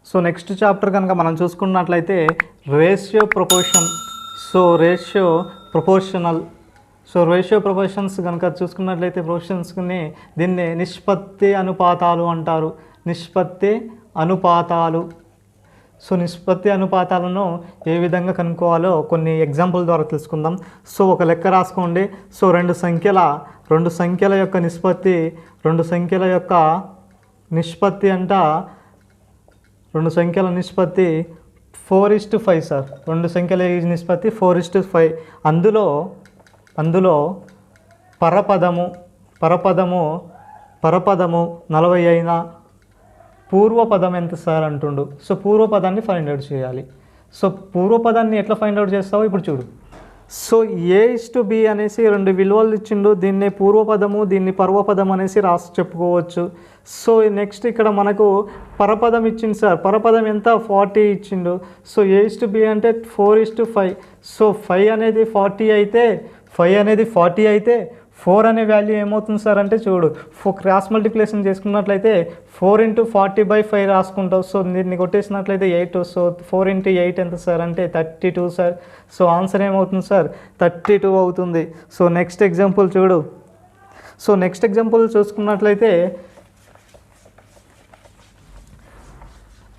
So next chapter కనుక మనం చూసుకున్నట్లయితే ratio proportion. So ratio proportional. So ratio proportions కనుక చూసుకున్నట్లయితే ప్రపోర్షన్స్ని దీన్ని నిష్పత్తి అనుపాతాలు అంటారు. నిష్పత్తి అనుపాతాలు. సో నిష్పత్తి అనుపాతాలను ఏ విధంగా కనుక్కోవాలో కొన్ని ఎగ్జాంపుల్ ద్వారా తెలుసుకుందాం. సో ఒక లెక్క రాసుకోండి. సో రెండు సంఖ్యల యొక్క నిష్పత్తి అంట 4:5 సార్. రెండు సంఖ్యల నిష్పత్తి 4:5. అందులో పరపదము 40 అయినా పూర్వపదం ఎంత సార్ అంటుండు. సో పూర్వపదాన్ని ఫైండ్ అవుట్ చేయాలి. సో పూర్వపదాన్ని ఎట్లా ఫైండ్ అవుట్ చేస్తావో ఇప్పుడు చూడు. సో A:B అనేసి రెండు విలువలు ఇచ్చిండు. దీన్ని పూర్వపదము, దీన్ని పర్వపదం అనేసి రాసి చెప్పుకోవచ్చు. సో నెక్స్ట్ ఇక్కడ మనకు పరపదం ఇచ్చింది సార్. పరపదం ఎంత 40 ఇచ్చిండు. సో A:B అంటే 4:5. సో 5 అనేది 40 అయితే 4 అనే వాల్యూ ఏమవుతుంది సార్ అంటే చూడు, క్రాస్ మల్టిప్లికేషన్ చేసుకున్నట్లయితే 4 × 40/5 రాసుకుంటావు. సో దీన్ని కొట్టేసినట్లయితే 8. సో 4 × 8 ఎంత సార్ అంటే 32 సార్. సో ఆన్సర్ ఏమవుతుంది సార్ 32 అవుతుంది. సో నెక్స్ట్ ఎగ్జాంపుల్ చూడు. సో నెక్స్ట్ ఎగ్జాంపుల్ చూసుకున్నట్లయితే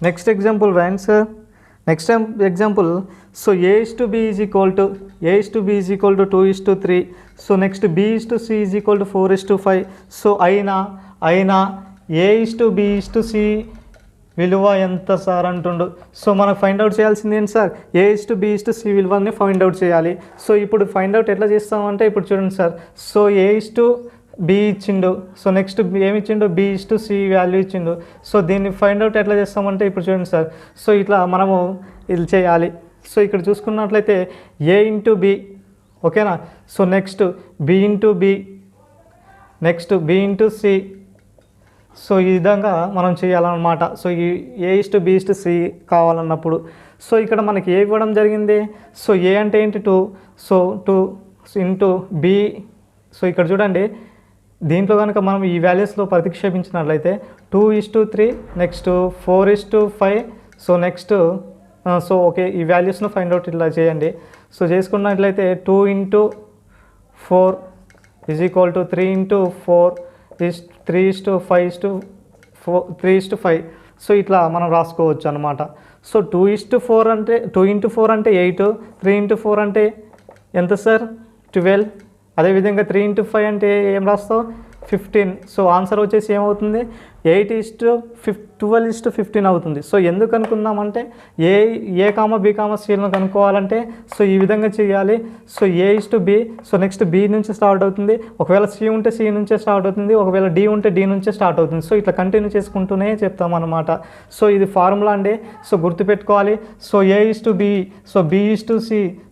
నెక్స్ట్ ఎగ్జాంపుల్ రాయండి sir. Next example. So A:B is equal to 2:3. So next B:C is equal to 4:5. So అయినా A:B:C విలువ ఎంత సార్ అంటుండు. సో మనం ఫైండ్ అవుట్ చేయాల్సింది ఏంటి సార్, A:B:C విలువని ఫైండ్ అవుట్ చేయాలి. సో ఇప్పుడు ఫైండ్ అవుట్ ఎట్లా చేస్తామంటే ఇప్పుడు చూడండి సార్. సో A:B ఇచ్చిండు. సో నెక్స్ట్ ఏమి ఇచ్చిండు, B:C వాల్యూ ఇచ్చిండు. సో దీన్ని ఫైండ్ అవుట్ ఎట్లా చేస్తామంటే ఇప్పుడు చూడండి సార్. సో ఇట్లా మనము ఇది చేయాలి. సో ఇక్కడ చూసుకున్నట్లయితే A:B, ఓకేనా. So next B:B, next B:C. So ఈ విధంగా మనం చేయాలన్నమాట. సో ఈ A:B:C కావాలన్నప్పుడు సో ఇక్కడ మనకి ఏ ఇవ్వడం జరిగింది. సో A అంటే ఏంటి 2. So 2 into B. సో ఇక్కడ చూడండి, దీంట్లో కనుక మనం ఈ వాల్యూస్లో ప్రతిక్షేపించినట్లయితే 2:3, next 4:5. So next so okay, ఈ వాల్యూస్ను ఫైండ్ అవుట్ ఇట్లా చేయండి. సో చేసుకున్నట్లయితే 2 × 4 = 3 × 4 is 3:5. సో ఇట్లా మనం రాసుకోవచ్చు అనమాట. సో 2 × 4 అంటే 8, 3 × 4 అంటే ఎంత సార్ 12. అదేవిధంగా 3 × 5 అంటే ఏం రాస్తావు 15. సో ఆన్సర్ వచ్చేసి ఏమవుతుంది 12:15 అవుతుంది. సో ఎందుకు అనుకుందామంటే A:B:Cను కనుక్కోవాలంటే సో ఈ విధంగా చేయాలి. So A:B. So next B నుంచి స్టార్ట్ అవుతుంది. ఒకవేళ C ఉంటే C నుంచే స్టార్ట్ అవుతుంది. ఒకవేళ D ఉంటే D నుంచే స్టార్ట్ అవుతుంది. సో ఇట్లా కంటిన్యూ చేసుకుంటూనే చెప్తామన్నమాట. సో ఇది ఫార్ములా అండి. సో గుర్తుపెట్టుకోవాలి. So A:B, so B:C,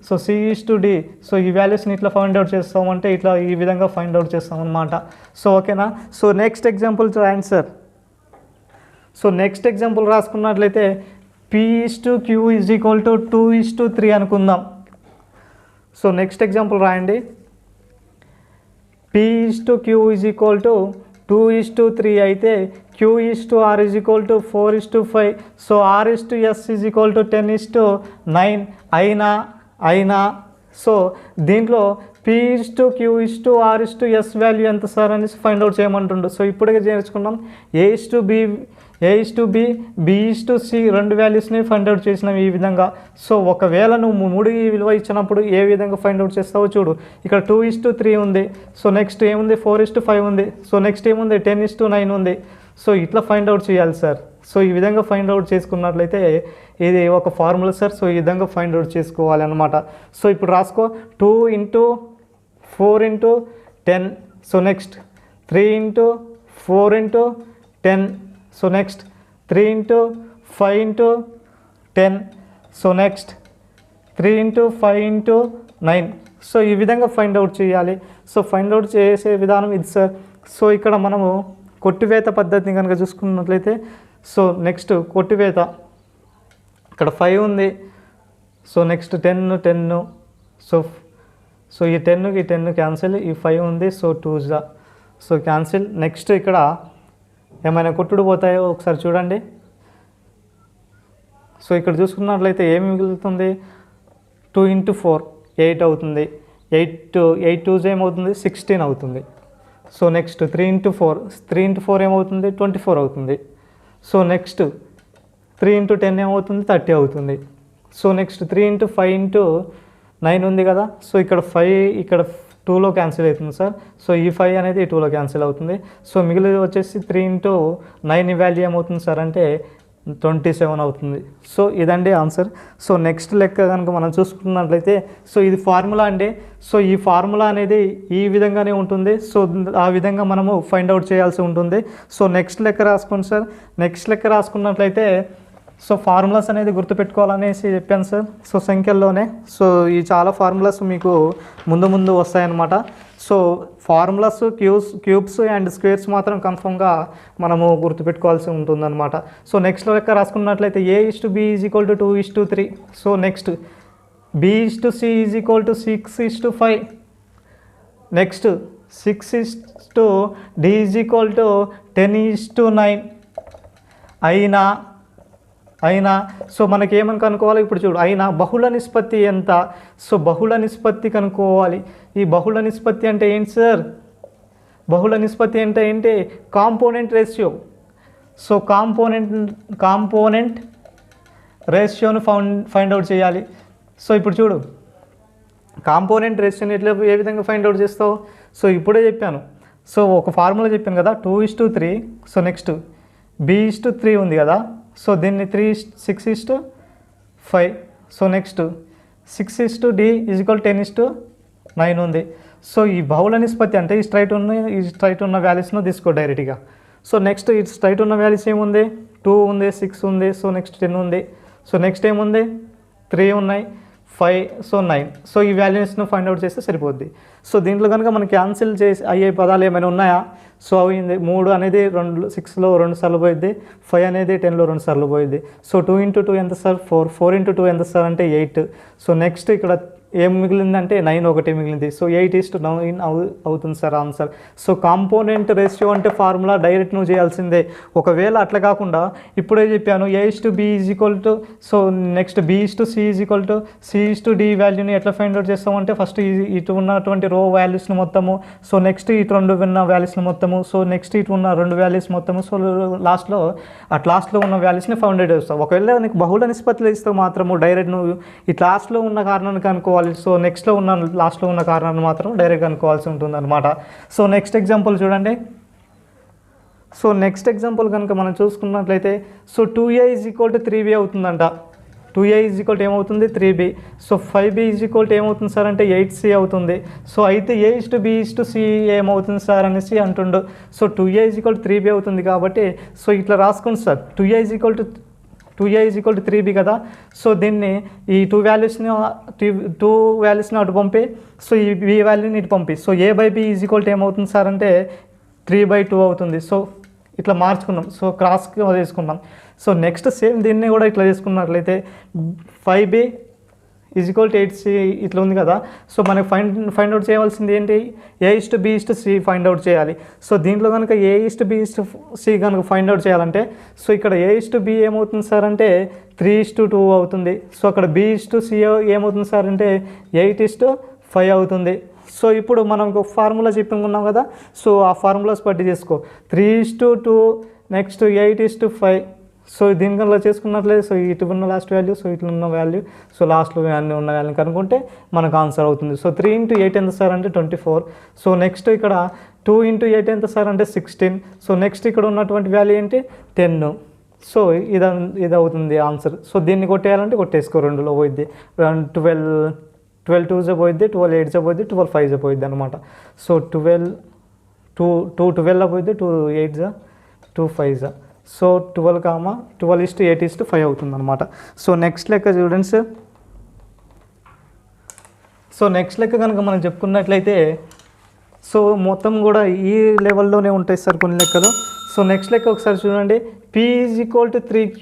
so C:D. So ఈ వాల్యూస్ని ఇట్లా ఫైండ్ అవుట్ చేస్తామంటే ఇట్లా ఈ విధంగా ఫైండ్ అవుట్ చేస్తాం అన్నమాట. సో ఓకేనా. సో నెక్స్ట్ ఎగ్జాంపుల్ రాయండి సార్. సో నెక్స్ట్ ఎగ్జాంపుల్ రాసుకున్నట్లయితే P:Q = 2:3 అనుకుందాం. సో నెక్స్ట్ ఎగ్జాంపుల్ రాయండి. P:Q = 2:3 అయితే Q:R = 4:5. సో R:S = 10:9 అయినా సో దీంట్లో P:Q R:S వాల్యూ ఎంత సార్ అనేసి ఫైండ్ అవుట్ చేయమంటుండు. సో ఇప్పుడే చేసుకున్నాం. A:B, B:C రెండు వాల్యూస్ని ఫైండ్ అవుట్ చేసినాం ఈ విధంగా. సో ఒకవేళ నువ్వు 3 విలువ ఇచ్చినప్పుడు ఏ విధంగా ఫైండ్ అవుట్ చేస్తావో చూడు. ఇక్కడ 2:3 ఉంది. సో నెక్స్ట్ ఏముంది 4:5 ఉంది. సో నెక్స్ట్ ఏముంది 10:9 ఉంది. సో ఇట్లా ఫైండ్ అవుట్ చేయాలి సార్. సో ఈ విధంగా ఫైండ్ అవుట్ చేసుకున్నట్లయితే ఇది ఒక ఫార్ములా సార్. సో ఈ విధంగా ఫైండ్ అవుట్ చేసుకోవాలి అన్నమాట. సో ఇప్పుడు రాసుకో 2 × 4 × 10. So next 3 × 4 × 10. So next 3 × 5 × 10. So next 3 × 5 × 9. So ఈ విధంగా ఫైండ్ అవుట్ చేయాలి. సో ఫైండ్ అవుట్ చేసే విధానం ఇది సార్. సో ఇక్కడ మనము కొట్టివేత పద్ధతిని కనుక చూసుకున్నట్లయితే సో నెక్స్ట్ కొట్టివేత ఇక్కడ 5 ఉంది. So next 10. సో ఈ 10 క్యాన్సిల్, ఈ 5 ఉంది. So 2 so cancel. నెక్స్ట్ ఇక్కడ ఏమైనా కొట్టుడు పోతాయో ఒకసారి చూడండి. సో ఇక్కడ చూసుకున్నట్లయితే ఏమి మిగులుతుంది, 2 × 4 8 అవుతుంది, 8 2 ఏమవుతుంది 16 అవుతుంది. సో నెక్స్ట్ 3 × 4 ఏమవుతుంది 24 అవుతుంది. సో నెక్స్ట్ 3 × 10 ఏమవుతుంది 30 అవుతుంది. సో నెక్స్ట్ 3 × 5 × 9 ఉంది కదా, సో ఇక్కడ 5 ఇక్కడ 2లో క్యాన్సిల్ అవుతుంది సార్. సో ఈ 5 అనేది 2లో క్యాన్సిల్ అవుతుంది. సో మిగిలి వచ్చేసి 3 × 9 వాల్యూ ఏమవుతుంది సార్ అంటే 27 అవుతుంది. సో ఇదండి ఆన్సర్. సో నెక్స్ట్ లెక్క కనుక మనం చూసుకున్నట్లయితే సో ఇది ఫార్ములా అండి. సో ఈ ఫార్ములా అనేది ఈ విధంగానే ఉంటుంది. సో ఆ విధంగా మనము ఫైండ్ అవుట్ చేయాల్సి ఉంటుంది. సో నెక్స్ట్ లెక్క రాసుకోండి సార్. నెక్స్ట్ లెక్క రాసుకున్నట్లయితే సో ఫార్ములాస్ అనేది గుర్తుపెట్టుకోవాలనేసి చెప్పాను సార్. సో సంఖ్యల్లోనే సో ఈ చాలా ఫార్ములాస్ మీకు ముందు వస్తాయన్నమాట. So formulas cubes and squares మాత్రం కన్ఫర్మ్గా మనము గుర్తుపెట్టుకోవాల్సి ఉంటుందన్నమాట. సో నెక్స్ట్ లెక్క రాసుకున్నట్లయితే A:B = 2:3. So next B:C = 6:5. Next 6:D = 10:9 అయినా సో మనకి ఏమని కనుక్కోవాలి, ఇప్పుడు చూడు అయినా బహుళ నిష్పత్తి ఎంత. సో బహుళ నిష్పత్తి కనుక్కోవాలి. ఈ బహుళ నిష్పత్తి అంటే ఏంటి సార్, బహుళ నిష్పత్తి అంటే ఏంటి, కాంపోనెంట్ రేషియో. సో కాంపోనెంట్ రేషియోను ఫైండ్ అవుట్ చేయాలి. సో ఇప్పుడు చూడు కాంపోనెంట్ రేషియోని ఏ విధంగా ఫైండ్ అవుట్ చేస్తావు. సో ఇప్పుడే చెప్పాను. సో ఒక ఫార్ములా చెప్పాను కదా 2:3. సో నెక్స్ట్ B:3 ఉంది కదా, సో దీన్ని 6:5. సో నెక్స్ట్ 6:D = 10:9 ఉంది. సో ఈ బహుళ నిష్పత్తి అంటే ఈ స్ట్రైట్ ఉన్న వాల్యూస్ను తీసుకో డైరెక్ట్గా. సో నెక్స్ట్ ఈ స్ట్రైట్ ఉన్న వాల్యూస్ ఏముంది, 2 ఉంది, 6 ఉంది, సో నెక్స్ట్ 10 ఉంది. సో నెక్స్ట్ ఏముంది 3 ఉన్నాయి, 5, సో 9. సో ఈ వాల్యూస్ను ఫైండ్ అవుట్ చేస్తే సరిపోద్ది. సో దీంట్లో కనుక మనం క్యాన్సిల్ చేసి అయ్యే పదాలు ఏమైనా ఉన్నాయా, సో అయింది 3 అనేది 6లో 2 సార్లు పోయిద్ది, 5 అనేది 10లో 2 సార్లు పోయిద్ది. సో 2 × 2 ఎంత సార్ 4, 4 × 2 ఎంత సార్ అంటే 8. సో నెక్స్ట్ ఇక్కడ ఏం మిగిలిందంటే 9 ఒకటి మిగిలింది. సో 8:9 అవుతుంది sir answer. So component ratio అంటే ఫార్ములా డైరెక్ట్ నువ్వు చేయాల్సిందే. ఒకవేళ అట్లా కాకుండా ఇప్పుడే చెప్పాను A:B = so next B:C = C:D వాల్యూని ఎట్లా ఫైండ్ అవుట్ చేస్తామంటే ఫస్ట్ ఇటు ఉన్నటువంటి రో వాల్యూస్ని మొత్తము, సో నెక్స్ట్ ఇటు 2 ఉన్న వాల్యూస్ని మొత్తము, సో నెక్స్ట్ ఇటు ఉన్న 2 వాల్యూస్ మొత్తము, సో లాస్ట్లో ఉన్న వాల్యూస్ని ఫైండ్ అవుట్ చేస్తావు. ఒకవేళ నీకు బహుళ నిష్పత్తులు ఇస్తే మాత్రము డైరెక్ట్ నువ్వు ఈ లాస్ట్లో ఉన్న కారణాన్ని కనుక్కోవాలి. సో నెక్స్ట్లో ఉన్న లాస్ట్లో ఉన్న కారణాన్ని మాత్రం డైరెక్ట్ కనుక్కోవాల్సి ఉంటుంది అనమాట. సో నెక్స్ట్ ఎగ్జాంపుల్ చూడండి. సో నెక్స్ట్ ఎగ్జాంపుల్ కనుక మనం చూసుకున్నట్లయితే సో 2A = 3B అవుతుందంట. 2A = ఏమవుతుంది 3B. సో 5B = ఏమవుతుంది సార్ అంటే 8C అవుతుంది. సో అయితే A:B C ఏమవుతుంది సార్ అనేసి అంటుండు. సో 2A = 3B అవుతుంది కాబట్టి సో ఇట్లా రాసుకోండి సార్. 2A = 3B కదా. సో దీన్ని ఈ 2 వాల్యూస్ని అటు పంపి, సో ఈ B వాల్యూని ఇటు పంపి, సో A/B = ఏమవుతుంది సార్ అంటే 3/2 అవుతుంది. సో ఇట్లా మార్చుకున్నాం, సో క్రాస్కి తీసుకున్నాం. సో నెక్స్ట్ సేమ్ దీన్ని కూడా ఇట్లా తీసుకున్నట్లయితే 5B = 8C ఇట్లా ఉంది కదా. సో మనకి ఫైండ్ అవుట్ చేయవలసింది ఏంటి, A:B C ఫైండ్ అవుట్ చేయాలి. సో దీంట్లో కనుక A:B C కనుక ఫైండ్ అవుట్ చేయాలంటే సో ఇక్కడ A:B ఏమవుతుంది సార్ అంటే 3:2 అవుతుంది. సో అక్కడ B:C ఏమవుతుంది సార్ అంటే 8:5 అవుతుంది. సో ఇప్పుడు మనం ఒక ఫార్ములా చెప్పుకున్నాం కదా, సో ఆ ఫార్ములాస్ బట్టి చేసుకో. 3:2 నెక్స్ట్ 8:5. సో దీనికన్నా చేసుకున్నట్లయితే సో ఇటు ఉన్న లాస్ట్ వాల్యూ, సో ఇట్లా ఉన్న వాల్యూ, సో లాస్ట్లో అన్నీ ఉన్న వాల్యూ కనుక్కుంటే మనకు ఆన్సర్ అవుతుంది. సో 3 × 8 ఎంత సార్ అంటే 24. సో నెక్స్ట్ ఇక్కడ 2 × 8 ఎంత సార్ అంటే 16. సో నెక్స్ట్ ఇక్కడ ఉన్నటువంటి వాల్యూ ఏంటి 10. సో ఇది అవుతుంది ఆన్సర్. సో దీన్ని కొట్టేయాలంటే కొట్టేసుకో, 2లో పోయిద్ది, 12 2 పోయిద్ది, 12 8 పోయిద్ది, 12 5 పోయిద్ది అనమాట. సో 12 పోయిద్ది, 2 8 2 5. సో 12:8:5 అవుతుంది అనమాట. సో నెక్స్ట్ లెక్క చూడండి సార్. సో నెక్స్ట్ లెక్క కనుక మనం చెప్పుకున్నట్లయితే సో మొత్తం కూడా ఈ లెవెల్లోనే ఉంటాయి సార్ కొన్ని లెక్కలు. సో నెక్స్ట్ లెక్క ఒకసారి చూడండి. P = 3Q.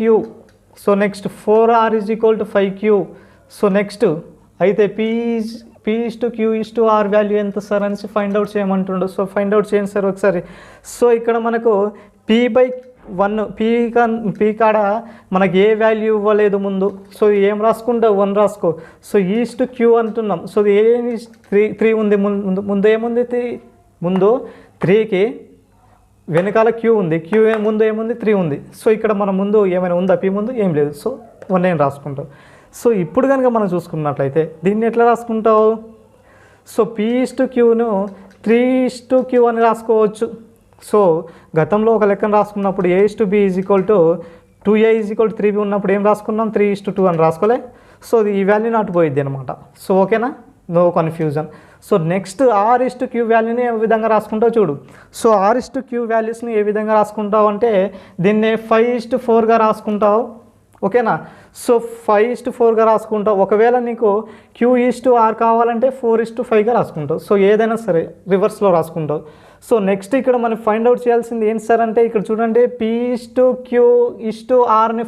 So next 4R = 5Q. So next అయితే P:Q:R వాల్యూ ఎంత సార్ అనేసి ఫైండ్ అవుట్ చేయమంటుండో. సో ఫైండ్ అవుట్ చేయండి సార్ ఒకసారి. సో ఇక్కడ మనకు 1 పీ కాడ మనకి ఏ వాల్యూ ఇవ్వలేదు ముందు, సో ఏం రాసుకుంటావు 1 రాసుకో. సో ఈస్ట్ క్యూ అంటున్నాం. సో ఏ 3 ఉంది ముందు ఏముంది ముందు 3కి వెనకాల క్యూ ఉంది, క్యూ ముందు ఏముంది 3 ఉంది. సో ఇక్కడ మన ముందు ఏమైనా ఉందా పీ ముందు ఏం లేదు, సో 1 ఏం రాసుకుంటావు. సో ఇప్పుడు కనుక మనం చూసుకున్నట్లయితే దీన్ని ఎట్లా రాసుకుంటావు? సో P/Qను 3/Q అని రాసుకోవచ్చు. సో గతంలో ఒక లెక్కను రాసుకున్నప్పుడు A/B = 2A = 3B ఉన్నప్పుడు ఏం రాసుకున్నాం 3/2 అని రాసుకోలే. సో ఈ వాల్యూ నాటు పోయిద్ది అనమాట. సో ఓకేనా, no confusion. So next R/Q వాల్యూని ఏ విధంగా రాసుకుంటావు చూడు. సో R/Q వాల్యూస్ని ఏ విధంగా రాసుకుంటావు అంటే దీన్ని 5/4గా రాసుకుంటావు. ఓకేనా, సో 5/4గా రాసుకుంటావు. ఒకవేళ నీకు Q/R కావాలంటే 4/5గా రాసుకుంటావు. సో ఏదైనా సరే రివర్స్లో రాసుకుంటావు. సో నెక్స్ట్ ఇక్కడ మనం ఫైండ్ అవుట్ చేయాల్సింది ఏంటి సార్ అంటే ఇక్కడ చూడండి P/Q/Rని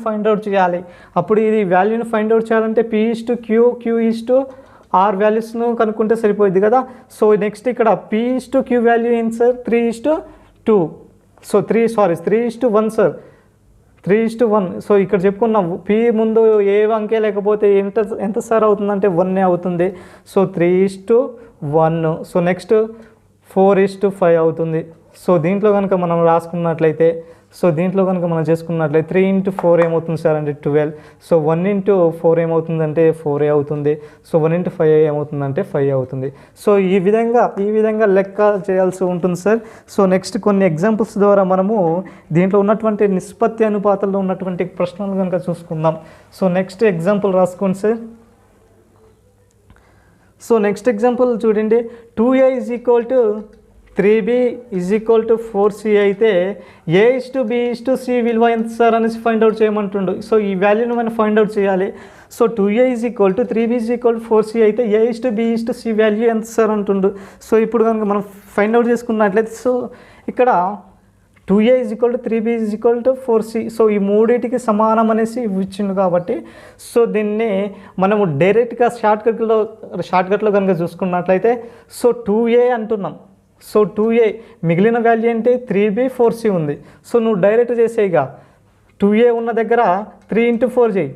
ఫైండ్ అవుట్ చేయాలి. అప్పుడు ఇది వాల్యూని ఫైండ్ అవుట్ చేయాలంటే P/Q Q/R వాల్యూస్ను కనుక్కుంటే సరిపోయింది కదా. సో నెక్స్ట్ ఇక్కడ P/Q వాల్యూ ఏంటి సార్ 3/2. So 3/1 sir 3/1. సో ఇక్కడ చెప్పుకున్నాం పీ ముందు ఏ అంకే లేకపోతే ఎంత సార్ అవుతుందంటే 1 అవుతుంది. సో 3/1. సో నెక్స్ట్ 4/5 అవుతుంది. సో దీంట్లో కనుక మనం రాసుకున్నట్లయితే దీంట్లో కనుక మనం చేసుకున్నట్లయితే 3 × 4 ఏమవుతుంది సార్ అంటే 12. సో 1 × 4 ఏమవుతుందంటే 4 అవుతుంది. సో 1 × 5 ఏమవుతుందంటే 5 అవుతుంది. సో ఈ విధంగా లెక్క చేయాల్సి ఉంటుంది సార్. సో నెక్స్ట్ కొన్ని ఎగ్జాంపుల్స్ ద్వారా మనము దీంట్లో ఉన్నటువంటి నిష్పత్తి అనుపాతంలో ఉన్నటువంటి ప్రశ్నలు కనుక చూసుకుందాం. సో నెక్స్ట్ ఎగ్జాంపుల్ రాసుకోండి సార్. సో నెక్స్ట్ ఎగ్జాంపుల్ చూడండి 2A = 3B = 4C అయితే A/B/C విలువ ఎంత సార్ అనేసి ఫైండ్ అవుట్ చేయమంటుండు. సో ఈ వాల్యూని మనం ఫైండ్ అవుట్ చేయాలి. సో 2A = 3B = 4C అయితే A/B/C వాల్యూ ఎంత సార్ అంటుండు. సో ఇప్పుడు కనుక మనం ఫైండ్ అవుట్ చేసుకున్నట్లయితే సో ఇక్కడ 2A = 3B = 4C. సో ఈ మూడింటికి సమానం అనేసి ఇచ్చిండు కాబట్టి సో దీన్ని మనము డైరెక్ట్గా షార్ట్కట్లో కనుక చూసుకున్నట్లయితే సో 2A అంటున్నాం. సో 2A మిగిలిన వాల్యూ ఏంటి 3B 4C ఉంది. సో నువ్వు డైరెక్ట్ చేసేయిగా 2A ఉన్న దగ్గర 3 × 4 చేయి.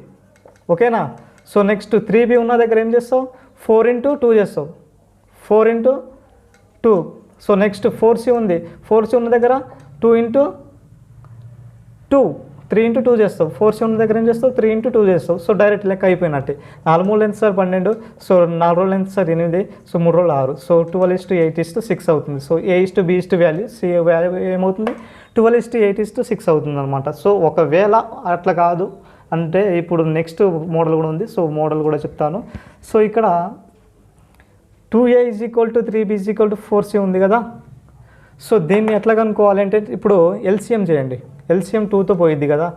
ఓకేనా. సో నెక్స్ట్ 3B ఉన్న దగ్గర ఏం చేస్తావు 4 × 2 చేస్తావు 4 × 2. సో నెక్స్ట్ 4C ఉంది, 4C ఉన్న దగ్గర 2 × 2 3 × 2 చేస్తావు. 4C ఉన్న దగ్గర ఏం చేస్తావు 3 × 2 చేస్తావు. సో డైరెక్ట్ లెక్క అయిపోయినట్టే. 4 3 ఎంత సార్ 12. సో 4 రోజులు ఎంత సార్ 8. సో 3 రోజులు 6. సో 12/8/6 అవుతుంది. So A/B value C value ఏమవుతుంది 12/8/6 అవుతుంది అనమాట. సో ఒకవేళ అట్లా కాదు అంటే ఇప్పుడు నెక్స్ట్ మోడల్ కూడా ఉంది. సో మోడల్ కూడా చెప్తాను. సో ఇక్కడ 2A = 3B = 4C ఉంది కదా. సో దీన్ని ఎట్లా కనుక్కోవాలంటే ఇప్పుడు ఎల్సిఎం చేయండి. ఎల్సిఎం 2తో పోయిద్ది కదా.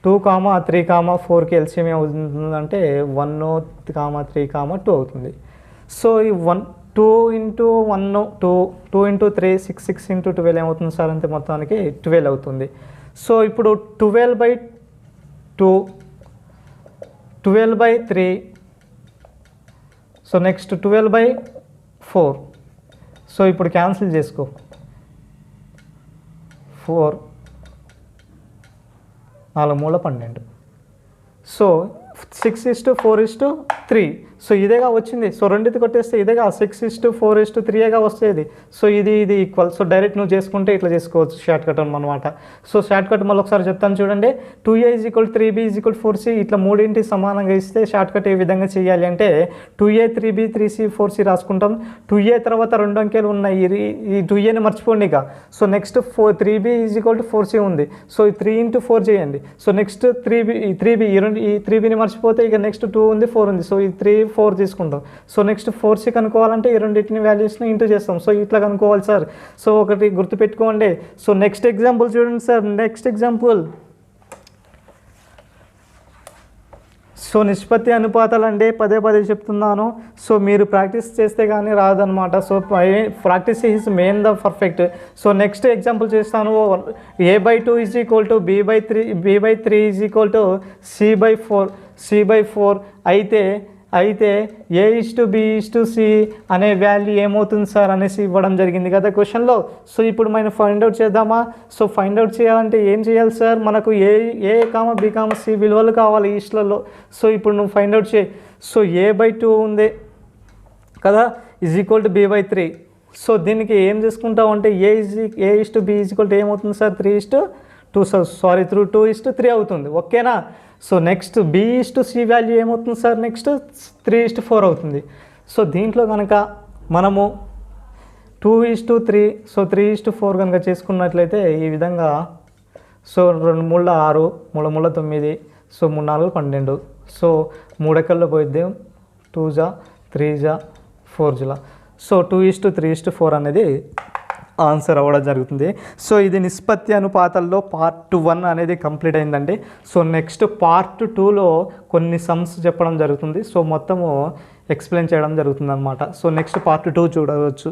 2, 3, 4కి ఎల్సిఎం ఏమవుతుందంటే 1, 3, 2 అవుతుంది. సో ఈ 2 × 1 2, 2 × 3 6, 6 × 12 ఏమవుతుంది సార్ అంటే మొత్తానికి 12 అవుతుంది. సో ఇప్పుడు 12/2 12/3. So next 12/4. సో ఇప్పుడు క్యాన్సిల్ చేసుకో 4 4 3 12. సో 6/4/3. సో ఇదేగా వచ్చింది. సో రెండింటి కొట్టేస్తే ఇదేగా 6/4/3గా వస్తుంది. సో ఇది ఈక్వల్. సో డైరెక్ట్ నువ్వు చేసుకుంటే ఇట్లా చేసుకోవచ్చు షార్ట్ కట్ అనమాట. సో షార్ట్ కట్ మళ్ళీ ఒకసారి చెప్తాను చూడండి. 2A = 3B = 4C ఇట్లా మూడింటి సమానంగా ఇస్తే షార్ట్ కట్ ఏ విధంగా చేయాలి అంటే 2A 3B 3C 4C రాసుకుంటాం. 2A తర్వాత 2 అంకెలు ఉన్నాయి. ఈ 2Aని మర్చిపోండి ఇక. సో నెక్స్ట్ 3B = 4C ఉంది. సో 3 × 4 చేయండి. సో నెక్స్ట్ 3B ఈ 3Bని మర్చిపోతే ఇక నెక్స్ట్ 2 ఉంది 4 ఉంది. సో ఈ 3 4 తీసుకుంటాం. సో నెక్స్ట్ 4C కనుక్కోవాలంటే ఈ రెండింటిని వాల్యూస్ని ఇంటూ చేస్తాం. సో ఇట్లా కనుక్కోవాలి సార్. సో ఒకటి గుర్తుపెట్టుకోండి. సో నెక్స్ట్ ఎగ్జాంపుల్ చూడండి సార్. నెక్స్ట్ ఎగ్జాంపుల్ సో నిష్పత్తి అనుపాతాలు అంటే పదే చెప్తున్నాను. సో మీరు ప్రాక్టీస్ చేస్తే కానీ రాదనమాట. So practice is main the perfect. So next example చేస్తాను. A/2 = B/3 B/3 = C/4 అయితే అయితే A/B/C అనే వాల్యూ ఏమవుతుంది సార్ అనేసి ఇవ్వడం జరిగింది కదా క్వశ్చన్లో. సో ఇప్పుడు మనం ఫైండ్ అవుట్ చేద్దామా? సో ఫైండ్ అవుట్ చేయాలంటే ఏం చేయాలి సార్? మనకు A, B, C విలువలు కావాలి ఈస్ట్లలో. సో ఇప్పుడు నువ్వు ఫైండ్ అవుట్ చేయి. సో A/2 ఉంది కదా, =B/3. సో దీనికి ఏం చేసుకుంటావు అంటే A/B ఏమవుతుంది సార్? 3:2 సారీ 2:3 అవుతుంది. ఓకేనా? సో నెక్స్ట్ B/C వాల్యూ ఏమవుతుంది సార్? నెక్స్ట్ 3:4 అవుతుంది. సో దీంట్లో కనుక మనము 2:3 సో 3:4 కనుక చేసుకున్నట్లయితే ఈ విధంగా సో 2 3 6 3 3 9 సో 3 4 12 సో 3 ఎక్కల్లో పోయిద్ది 2 జా 3 జా 4 జా. సో 2:3:4 అనేది ఆన్సర్ అవ్వడం జరుగుతుంది. సో ఇది నిష్పత్తి అనుపాతాల్లో పార్ట్ 1 అనేది కంప్లీట్ అయిందండి. సో నెక్స్ట్ పార్ట్ 2లో కొన్ని సమ్స్ చెప్పడం జరుగుతుంది. సో మొత్తము ఎక్స్ప్లెయిన్ చేయడం జరుగుతుంది అనమాట. సో నెక్స్ట్ పార్ట్ 2 చూడవచ్చు.